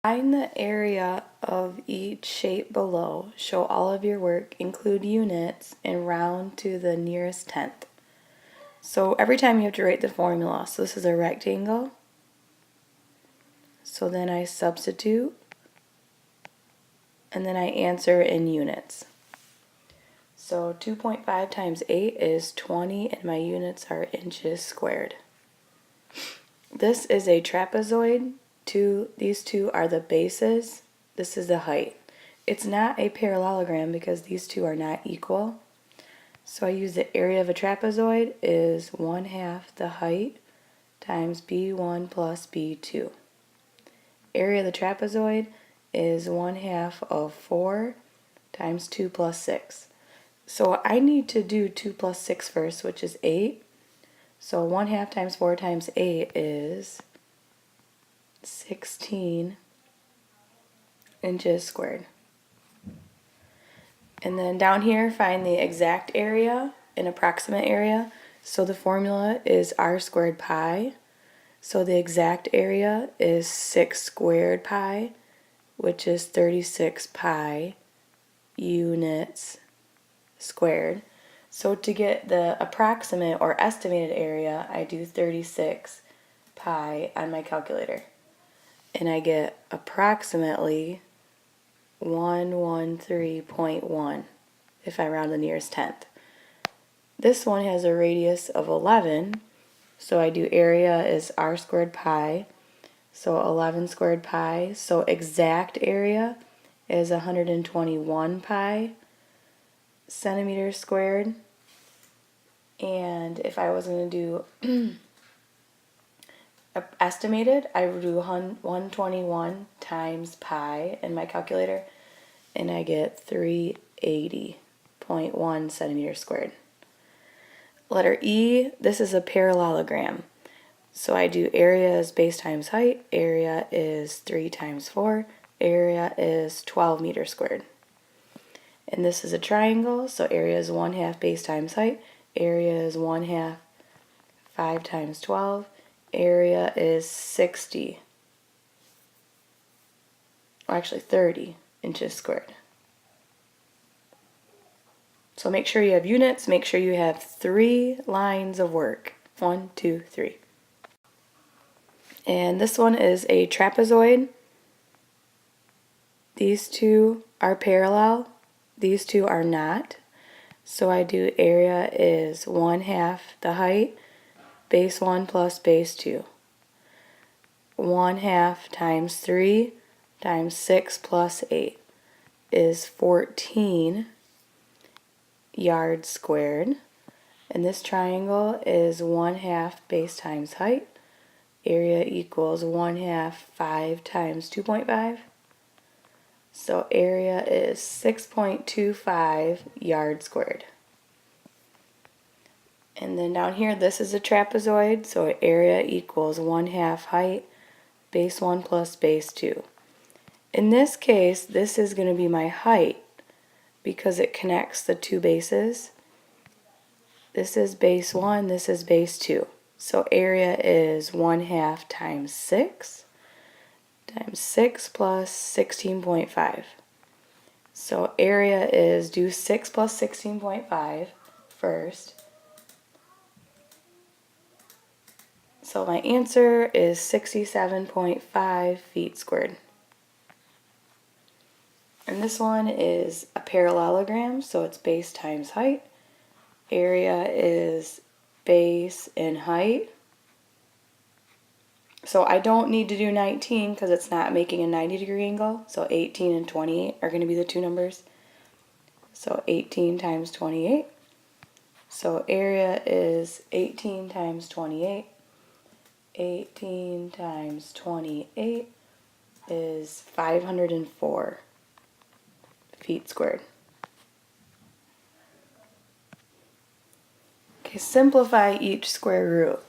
Find the area of each shape below, show all of your work, include units, and round to the nearest tenth. So every time you have to write the formula. So this is a rectangle. So then I substitute, and then I answer in units. So 2.5 times 8 is 20, and my units are inches squared. This is a trapezoid. These two are the bases. This is the height. It's not a parallelogram because these two are not equal. So I use the area of a trapezoid is 1/2 the height times B1 plus B2. Area of the trapezoid is 1/2 of 4 times 2 plus 6. So I need to do 2 plus 6 first, which is 8. So 1/2 times 4 times 8 is 16 inches squared. And then down here, find the exact area and approximate area. So the formula is r squared pi. So the exact area is 6 squared pi, which is 36 pi units squared. So to get the approximate or estimated area, I do 36 pi on my calculator. And I get approximately 113.1 if I round the nearest tenth. This one has a radius of 11, so I do area is r squared pi, so 11 squared pi. So exact area is 121 pi centimeters squared. And if I was going to do estimated, I would do 121 times pi in my calculator, and I get 380.1 centimeters squared. Letter E, this is a parallelogram. So I do area is base times height, area is 3 times 4, area is 12 meters squared. And this is a triangle, so area is 1/2 base times height, area is 1/2 5 times 12, area is 60, or actually 30 inches squared. So make sure you have units, make sure you have 3 lines of work. 1, 2, 3. And this one is a trapezoid. These two are parallel, these two are not. So I do area is 1/2 the height, base 1 plus base 2. 1/2 times 3 times 6 plus 8 is 14 yards squared. And this triangle is 1/2 base times height. Area equals 1/2 5 times 2.5. So area is 6.25 yards squared. And then down here, this is a trapezoid, so area equals 1/2 height, base 1 plus base 2. In this case, this is going to be my height because it connects the two bases. This is base 1, this is base 2. So area is 1/2 times 6 times 6 plus 16.5. So area is, do 6 plus 16.5 first. So my answer is 67.5 feet squared. And this one is a parallelogram, so it's base times height. Area is base and height. So I don't need to do 19 because it's not making a 90-degree angle. So 18 and 28 are going to be the two numbers. So 18 times 28. So area is 18 times 28. 18 times 28 is 504 feet squared. Okay, simplify each square root.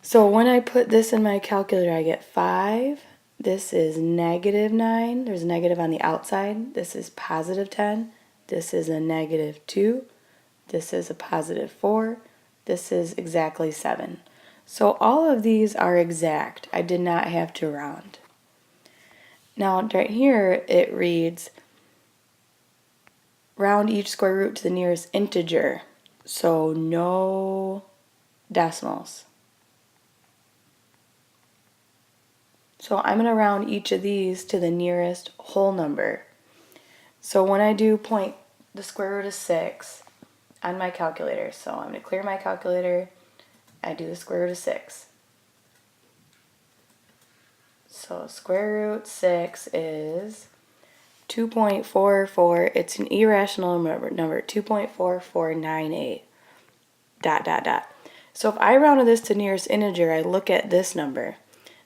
So when I put this in my calculator, I get 5. This is -9. There's a negative on the outside. This is +10. This is a -2. This is a +4. This is exactly 7. So all of these are exact. I did not have to round. Now right here it reads round each square root to the nearest integer. So no decimals. So I'm going to round each of these to the nearest whole number. So when I do point the square root of 6 on my calculator, so I'm going to clear my calculator, I do the square root of 6. So square root 6 is 2.44, it's an irrational number, 2.4498, dot, dot, dot. So if I rounded this to nearest integer, I look at this number.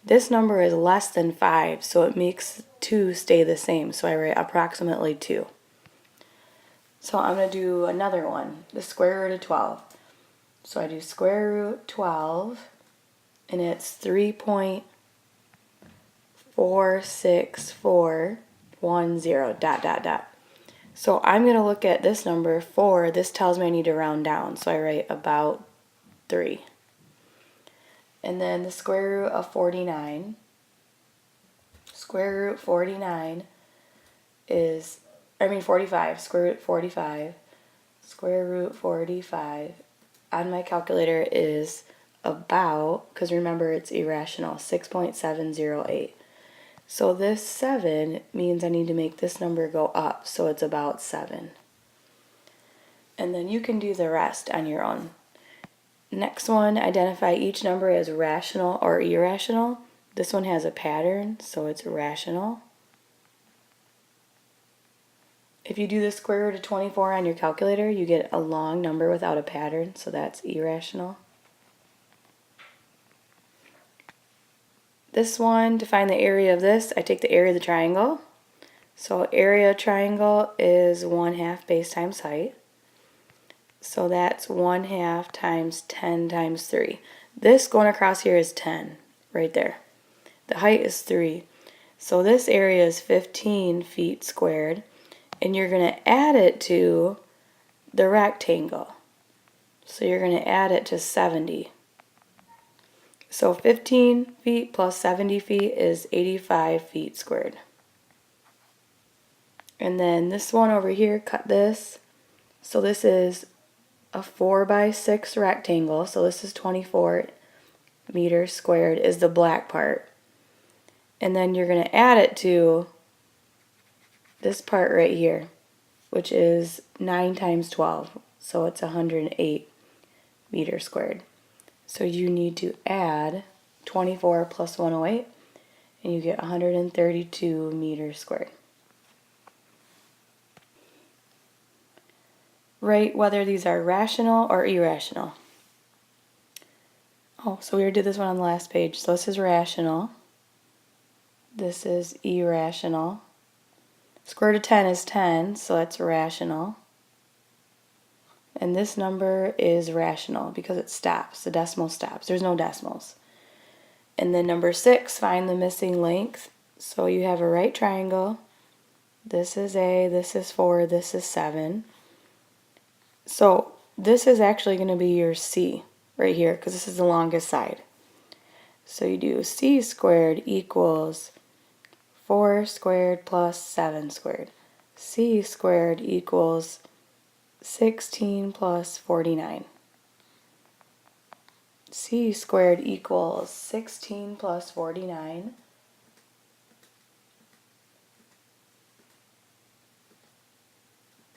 This number is less than 5, so it makes 2 stay the same. So I write approximately 2. So I'm going to do another one, the square root of 12. So I do square root 12, and it's 3.46410, dot, dot, dot. So I'm going to look at this number 4. This tells me I need to round down, so I write about 3. And then the square root of 49. Square root 49 is, 45. Square root 45. Square root 45 on my calculator is about, because remember it's irrational, 6.708. So this 7 means I need to make this number go up, so it's about 7. And then you can do the rest on your own. Next one, identify each number as rational or irrational. This one has a pattern, so it's rational. If you do the square root of 24 on your calculator, you get a long number without a pattern, so that's irrational. This one, to find the area of this, I take the area of the triangle. So area of triangle is 1/2 base times height. So that's 1/2 times 10 times 3. This going across here is 10, right there. The height is 3. So this area is 15 feet squared, and you're going to add it to the rectangle. So you're going to add it to 70. So 15 feet plus 70 feet is 85 feet squared. And then this one over here, cut this. So this is a 4x6 rectangle, so this is 24 meters squared is the black part. And then you're going to add it to this part right here, which is 9 times 12, so it's 108 meters squared. So you need to add 24 plus 108, and you get 132 meters squared. Write whether these are rational or irrational. Oh, so we already did this one on the last page. So this is rational. This is irrational. Square root of 10 is 10, so that's rational. And this number is rational because it stops. The decimal stops. There's no decimals. And then number 6, find the missing length. So you have a right triangle. This is A, this is 4, this is 7. So this is actually going to be your C right here because this is the longest side. So you do C squared equals 4 squared plus 7 squared. C squared equals 16 plus 49. C squared equals 16 plus 49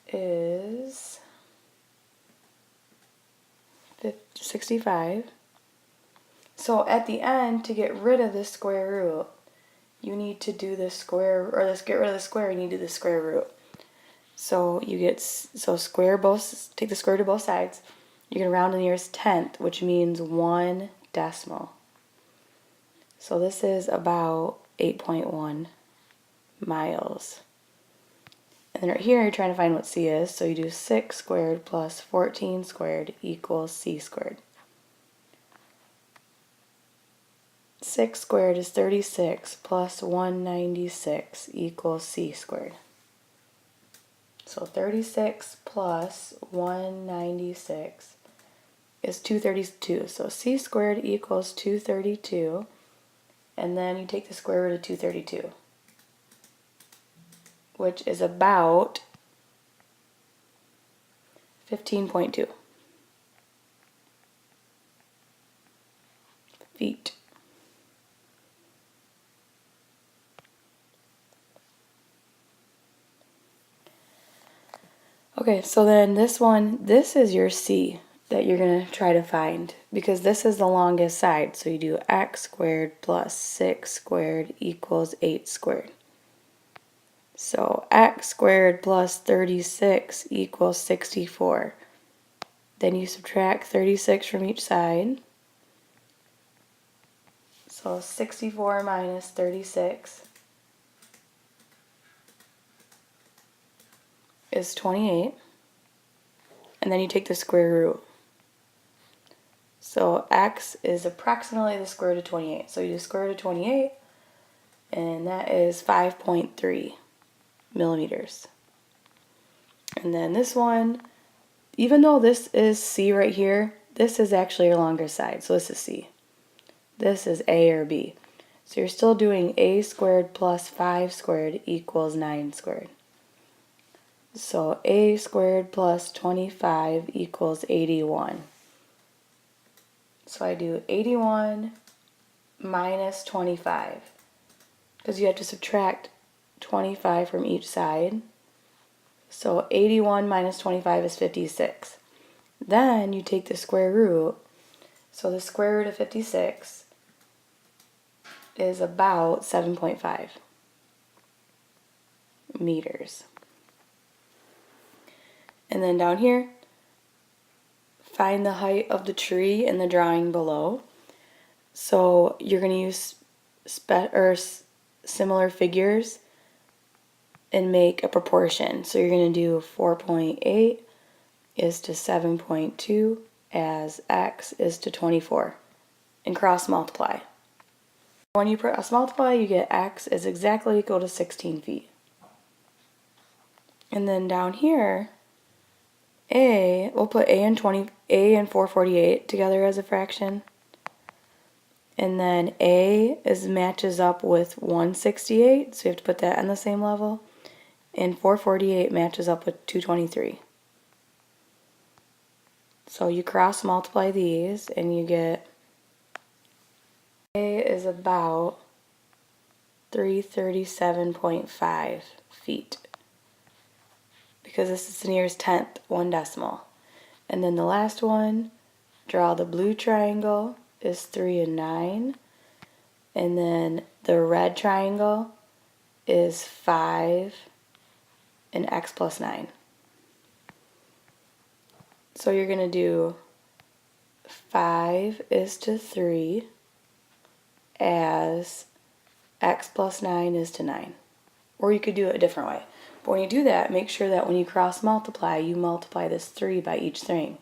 is 65. So at the end, to get rid of this square root, you need to do the square, or let's get rid of the square, you need to do the square root. So you get, square both, take the square root of both sides. You're going to round to the nearest tenth, which means 1 decimal. So this is about 8.1 miles. And then right here, you're trying to find what C is. So you do 6 squared plus 14 squared equals C squared. 6 squared is 36 plus 196 equals C squared. So 36 plus 196 is 232. So C squared equals 232. And then you take the square root of 232. which is about 15.2 feet. Okay, so then this is your C that you're going to try to find, because this is the longest side. So you do x squared plus 6 squared equals 8 squared. So x squared plus 36 equals 64. Then you subtract 36 from each side. So 64 minus 36 is 28. And then you take the square root. So x is approximately the square root of 28. So you do square root of 28, and that is 5.3 millimeters. And then this one, even though this is C right here, this is actually your longer side. So this is C. This is A or B. So you're still doing A squared plus 5 squared equals 9 squared. So A squared plus 25 equals 81. So I do 81 minus 25, because you have to subtract 25 from each side. So 81 minus 25 is 56. Then you take the square root. So the square root of 56 is about 7.5 meters. And then down here, find the height of the tree in the drawing below. So you're going to use similar figures and make a proportion. So you're going to do 4.8 is to 7.2 as x is to 24, and cross multiply. When you cross multiply, you get x is exactly equal to 16 feet. And then down here, we'll put A and 448 together as a fraction. And then A matches up with 168, so you have to put that on the same level. And 448 matches up with 223. So you cross multiply these and you get A is about 337.5 feet, because this is the nearest tenth, 1 decimal. And then the last one, draw the blue triangle, is 3 and 9. And then the red triangle is 5 and x plus 9. So you're going to do 5 is to 3 as x plus 9 is to 9. Or you could do it a different way. But when you do that, make sure that when you cross multiply, you multiply this 3 by each thing.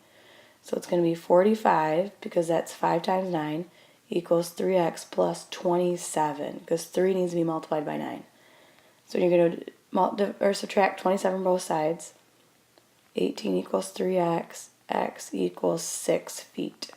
So it's going to be 45, because that's 5 times 9, equals 3x plus 27, because 3 needs to be multiplied by 9. So you're going to subtract 27 from both sides. 18 equals 3x, x equals 6 feet.